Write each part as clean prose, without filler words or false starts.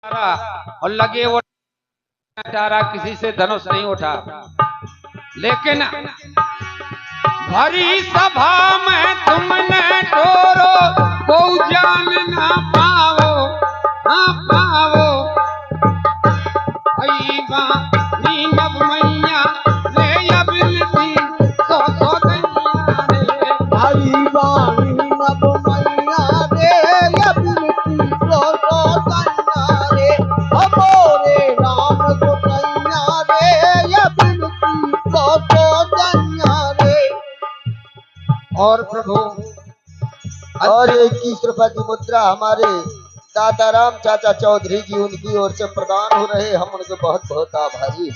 और लगे वो चारा किसी से धनुष नहीं उठा, लेकिन भरी सभा में तुमने टोरो को जान ना पाओ, ना पाओ। नब मैया रे अबिलती सो सो दैया रे, भाई बानी नब मैया रे अबिलती सो सो दैया रे, हमोरे राम गोसैया रे अबिलती सो सो दैया रे। और प्रभु और 21 रुपए की मुद्रा हमारे दादाराम चाचा चौधरी जी उनकी ओर से प्रदान हो रहे, हम उनके बहुत बहुत आभारी।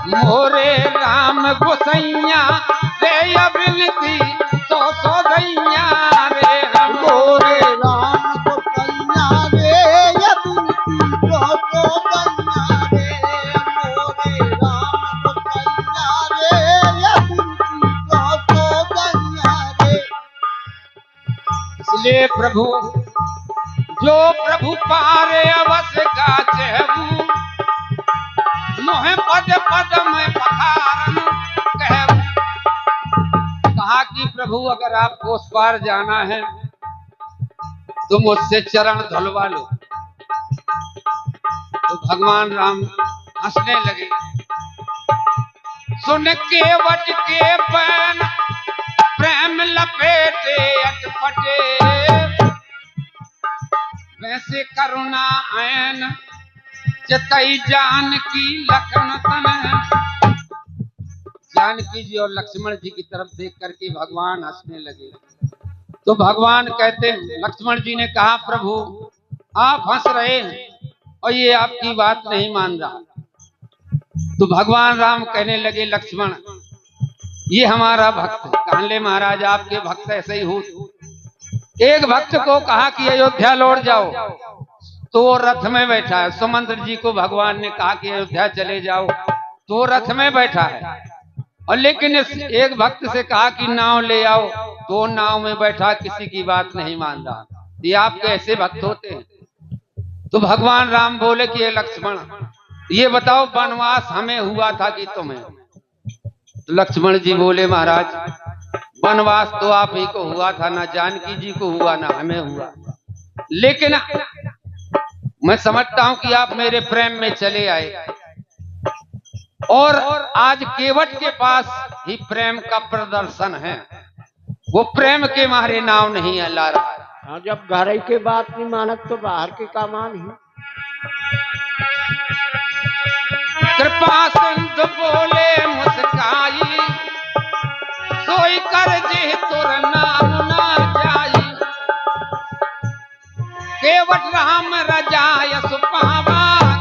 मोरे राम गोसैया रे अबिलती सो सो दैया रे, मोरे राम गोसैया रे अबिलती सो सो दैया रे, मोरे राम गोसैया रे अबिलती सो सो दैया रे। इसलिए प्रभु जो प्रभु पारे अवश्य गाचहु, मोहे पद पद में पखारन कहू। कहा कि प्रभु अगर आपको उस पार जाना है तो मुझसे चरण धुलवा लो। तो भगवान राम हंसने लगे, सुन के वट के बैन प्रेम लपेटे अटपटे, वैसे करुणा ऐन चतई जानकी लखन तन। जानकी जी और लक्ष्मण जी की तरफ देख करके भगवान हंसने लगे। तो भगवान कहते हैं, लक्ष्मण जी ने कहा प्रभु आप हंस रहे हैं और ये आपकी बात नहीं मान रहा। तो भगवान राम कहने लगे लक्ष्मण ये हमारा भक्त है। कहले महाराज आपके भक्त ऐसे ही हो। एक भक्त को कहा कि अयोध्या लौट जाओ तो वो रथ में बैठा है। सुमंत्र जी को भगवान ने कहा कि अयोध्या चले जाओ तो वो रथ में बैठा है। और लेकिन इस एक भक्त से कहा कि नाव ले आओ तो नाव में बैठा किसी की बात नहीं मान रहा। ये आपके ऐसे भक्त होते हैं। तो भगवान राम बोले कि ये लक्ष्मण ये बताओ वनवास हमें हुआ था कि तुम्हें? तो लक्ष्मण जी बोले महाराज वनवास तो आप ही को हुआ था, ना जानकी जी को हुआ ना हमें हुआ। लेकिन मैं समझता हूं कि आप मेरे प्रेम में चले आए और आज केवट के पास ही प्रेम का प्रदर्शन है। वो प्रेम के मारे नाव नहीं ला रहा है। हाँ, जब घर की बात नहीं मानत तो बाहर की का मान ही। कृपा सिंधु बोले मुस्काई, सोई कर जे तुर नाम ना जाई। केवट राम रजाय सुपावा,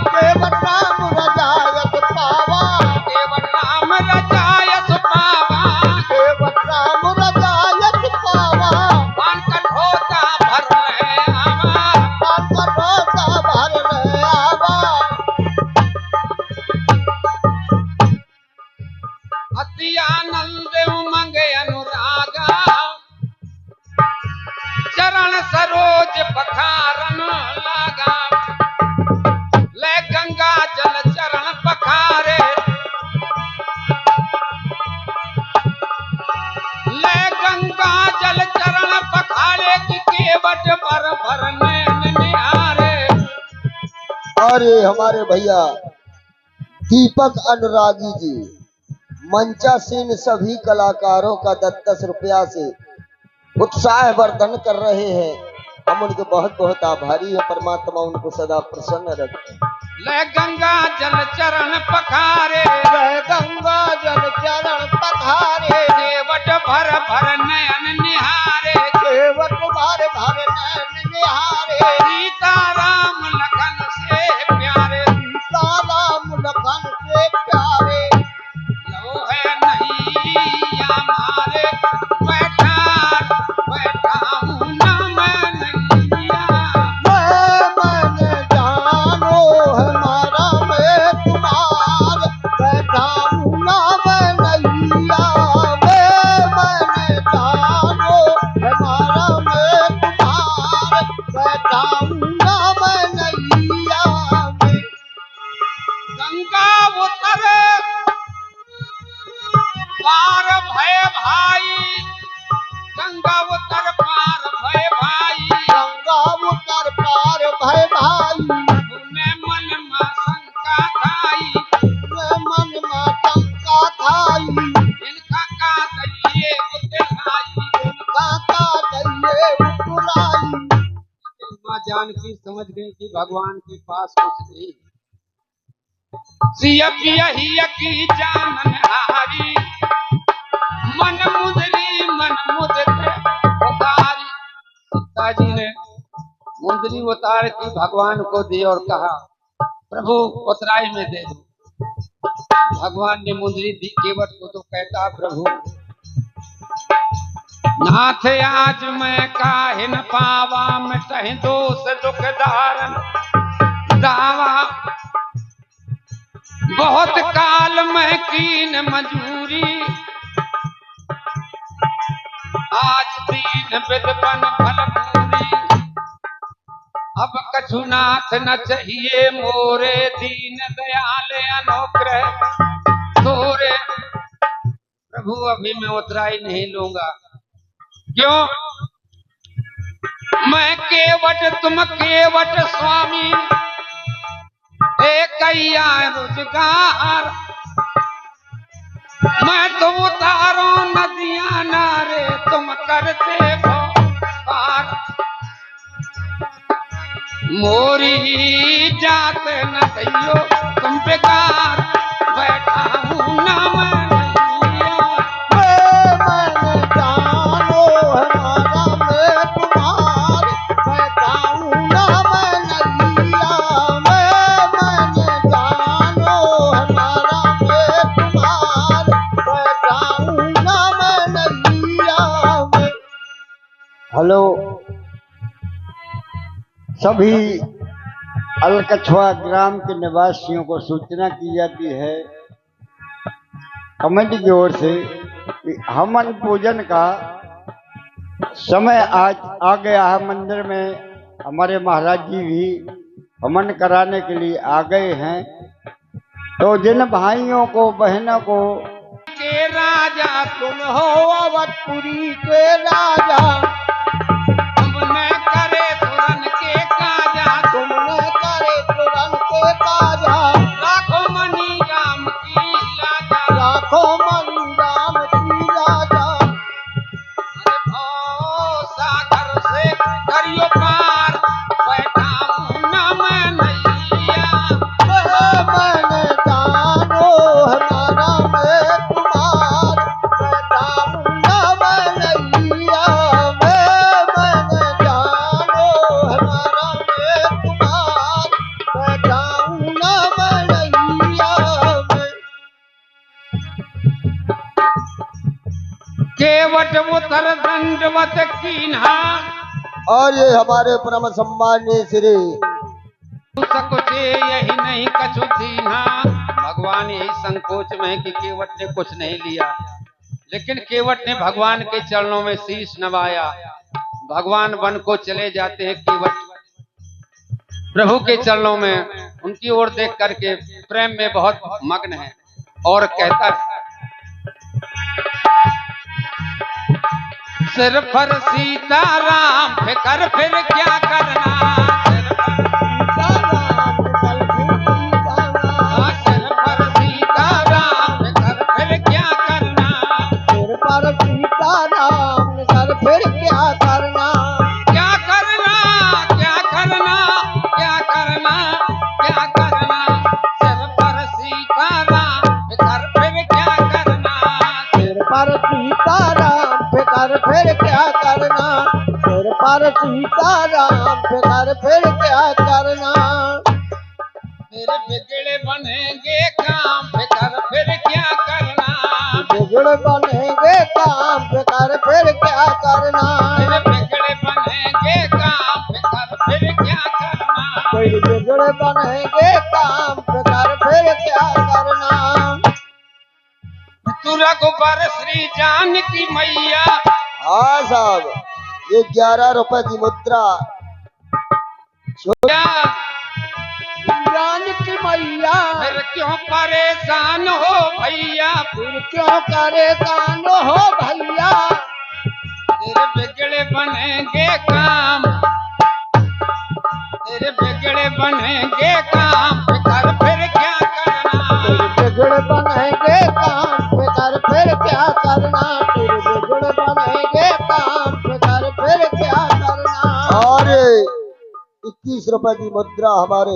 केवट राम रजाय सुपावा, केवट राम रजाय सुपावा, केवट राम रजाय सुपावा। पान कठोता भर रहे आवा, पान कठोता भर रहे आवा। अति आनंद उमंग अनुरागा, चरण सरोज पखारन लागा। ले गंगा जल चरण पखारे, ले गंगा जल चरण पखारे कि केवट भर भर नैन निहारे। अरे हमारे भैया दीपक अनुरागी जी मंचासीन सभी कलाकारों का 10-10 रुपया से उत्साह वर्धन कर रहे हैं। हम उनके बहुत बहुत आभारी हैं। परमात्मा उनको सदा प्रसन्न रखे। ले गंगा जल चरण पखारे, ले गंगा जल चरण पखारे, केवट भर भर नयन निहारे। केवट भर भर नैन निहारे। सीता राम लखन से प्यारे, सीता राम लखन से प्यारे। लो है नहीं हमारे बैठा बैठा हूं ना मैं नहीं। मैं जान जानकी समझ गई कि भगवान के पास कुछ नहीं। सिया पिया की जानन हारी, मन मुद्रे उतारी। सीता जी ने मुंदरी उतार के भगवान को दी और कहा प्रभु उतराई में दे दो। भगवान ने मुंदरी दी केवट को तो कहता प्रभु नाथ आज मैं काहिन पावा, मिटहि दोष दुख धारन दावा। बहुत काल में कीन मजूरी, आज दीन विदपन फल पूरी। अब कछुनाथ न चाहिए मोरे, दीन दयाल अनुग्रह तोरे। प्रभु अभी मैं उतराई नहीं लूंगा। क्यों? मैं केवट तुम केवट स्वामी, एक रोजगार। मैं तो उतारो नदियां नारे, तुम करते हो पार। मोरी जात न दैयो तुम बेकार, बैठा हूं ना मैं हेलो सभी अलकछवा ग्राम के निवासियों को सूचना की जाती है कमेटी की ओर से कि हवन पूजन का समय आज आ गया है। मंदिर में हमारे महाराज जी भी हवन कराने के लिए आ गए हैं। तो जिन भाइयों को बहनों को के राजा तुम हो, अवधपुरी के राजा तुमने करे तुरन के काजा, तुमने करे तुरन के काजा। लाखों मनी राम की लाजा, लाखों मनी राम की लाजा। अरे भो सागर से करियो पार, बैठा हूं ना मैं नैया। मैंने जानो हमारा मैं कुमार, बैठा हूं ना मैं नैया। मैंने जानो हमारा मैं कुमार, बैठा हूं ना मैं नैया। केवट उतर दंडवत कीन्हा, और ये हमारे परम सम्मानीय श्री सकुचे यही नहीं कछु दीन्हा। भगवान यही संकोच में है कि केवट ने कुछ नहीं लिया, लेकिन केवट ने भगवान के चरणों में शीश नवाया। भगवान वन को चले जाते हैं, केवट प्रभु के चरणों में उनकी ओर देख करके प्रेम में बहुत मग्न है और कहता है सिर पर सीताराम फिकर फिर क्या करना। सिर पर सीताराम फिकर फिर क्या करना। सिर पर सीताराम कर फिर क्या करना। क्या करना क्या करना क्या करना क्या करना। सिर पर सीताराम फिकर फिर क्या करना। सिर पर सीताराम फिकर फिर क्या करना। सिर पर सीताराम फिकर फिर क्या करना। फिर बिगड़े बनेंगे काम फिकर फिर क्या करना। बिगड़ बनेंगे काम फिकर फिर क्या करना। फिर बिगड़े बनेंगे काम फिकर फिर क्या करना। फिर बिगड़ बनेंगे काम फिकर फिर क्या करना। तू रघुबर श्री जानकी मैया। हाँ साहब, ये 11 रुपए की मुद्रा जानकी मैया। फिर क्यों परेशान हो भैया। फिर क्यों परेशान हो भैया। तेरे बिगड़े बनेंगे काम। तेरे बिगड़े बनेंगे काम फिकर फिर क्या करना। बिगड़ बनेंगे काम फिकर फिर क्या करना। फिर बिगड़ बनेंगे काम फिकर फिर क्या करना। और 21 20 रुपए की मुद्रा हमारे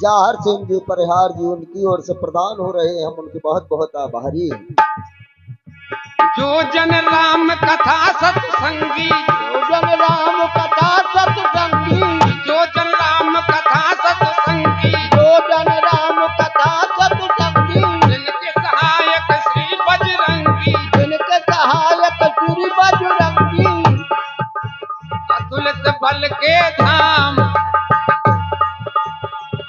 जाहर सिंह जी परिहार जी उनकी ओर से प्रदान हो रहे हैं। हम उनके बहुत बहुत आभारी हैं। जो जन राम कथा सत्संगी, जो जन राम कथा सत्संगी, जो जन राम कथा सत्संगी, जो जन राम कथा सत्संगी, जिनके सहायक श्री बजरंगी, जिनके सहायक श्री बजरंगी, अतुलित बल के धाम,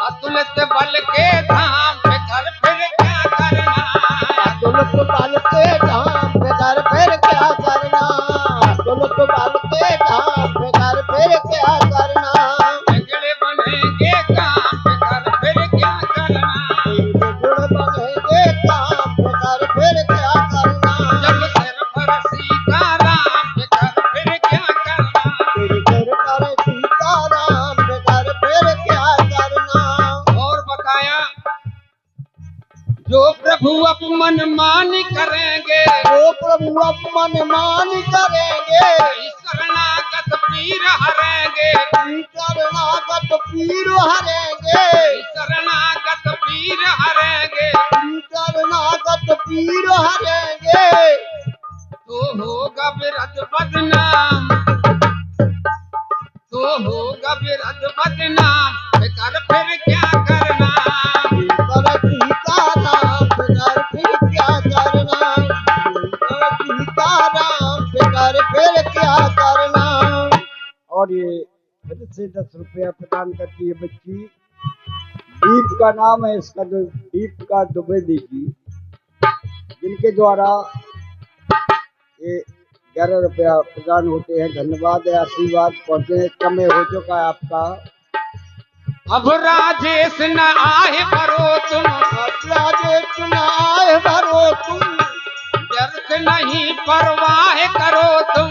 अतुलित बल के धाम पे घर फिर क्या करना, अतुलित बल के धाम पे घर फिर क्या करना, अतुलित बल के धाम पे घर फिर क्या करना, बिगड़े बनेंगे काम पे घर फिर क्या करना, बिगड़ बनेंगे काम पे घर फिर क्या करना, जब सिर पर सीताराम पे घर फिर क्या करना, तेरे सिर पर सीताराम पे घर फिर क्या करना। और बताया जो प्रभु अपमन मानी करेंगे, जो प्रभु अपमन मान करेंगे, शरणागत पीर हरेंगे, शरणागत पीर हरेंगे, शरणागत पीर हरेंगे, शरणागत पीर हरेंगे, तो होगा बिरद बदनाम, तो होगा बिरद बदनाम, कर फिर क्या करना, कर सीताराम फिर फिर क्या करना, कर सीताराम फिर फिर क्या करना। और ये फिर से 10 रुपया प्रदान करती है बच्ची। दीप का नाम है इसका, जो दीप का द्विवेदी जी, जिनके द्वारा ये 11 रुपया प्रदान होते हैं। धन्यवाद है, आशीर्वाद पहुंचे। कम हो चुका है आपका। अब राजेश न आए भरो तुम, अब राजेश न आए भरो तुम, व्यर्थ नहीं परवाह करो तुम,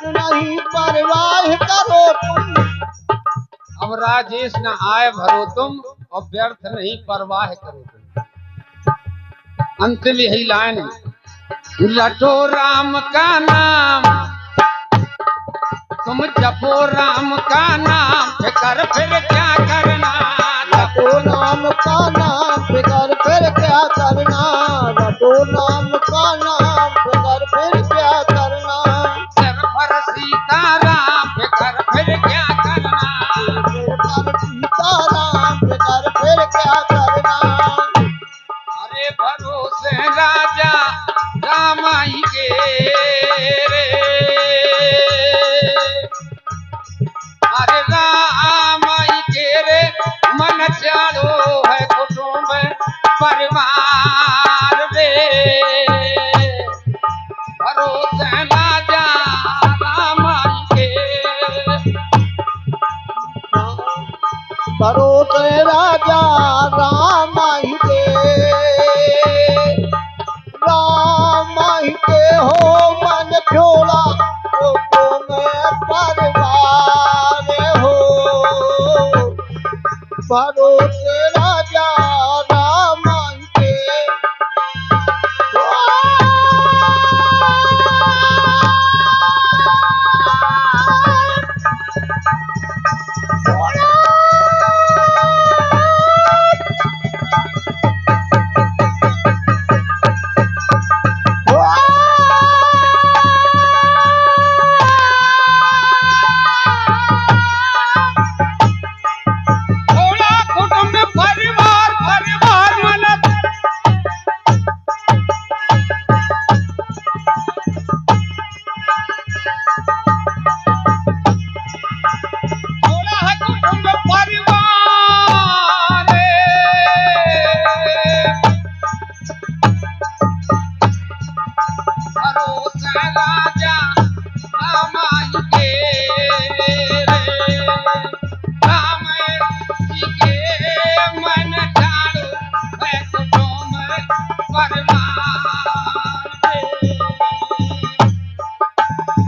नहीं परवाह करो तुम, अब राजेश न आए भरो तुम और व्यर्थ नहीं परवाह करो तुम। अंतिम यही लाइन है, लटो राम का नाम, तुम जपो राम का नाम, फिकर फिर क्या करना, रटो नाम का नाम फिकर फिर क्या करना, रटो नाम का नाम फिकर फिर क्या करना, सिर पर सीताराम, फिकर फिर क्या करना, सिर पर सीताराम फिकर फिर क्या करना। अरे भरोसे राजा रामाई के रे, अरे रामाई के रे, मन चालो है कुटुंब परिवार रे, भरोसे राजा रामाई के, भरोसे राजा रामाई के, रामाई के हो मन झोला तो तुम्हें परिवार हो, भरोसे राजा रामाई के। थोड़ा कुटुंब परिवार परिवार मन, थोड़ा है कुटुंब परिवार रे, भरोसे राजा रामाई के रे, राम जी के मन चालो है कुटुंब परिवार रे,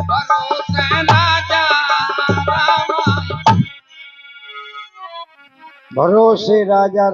भरोसे राजा रामाई, भरोसे राजा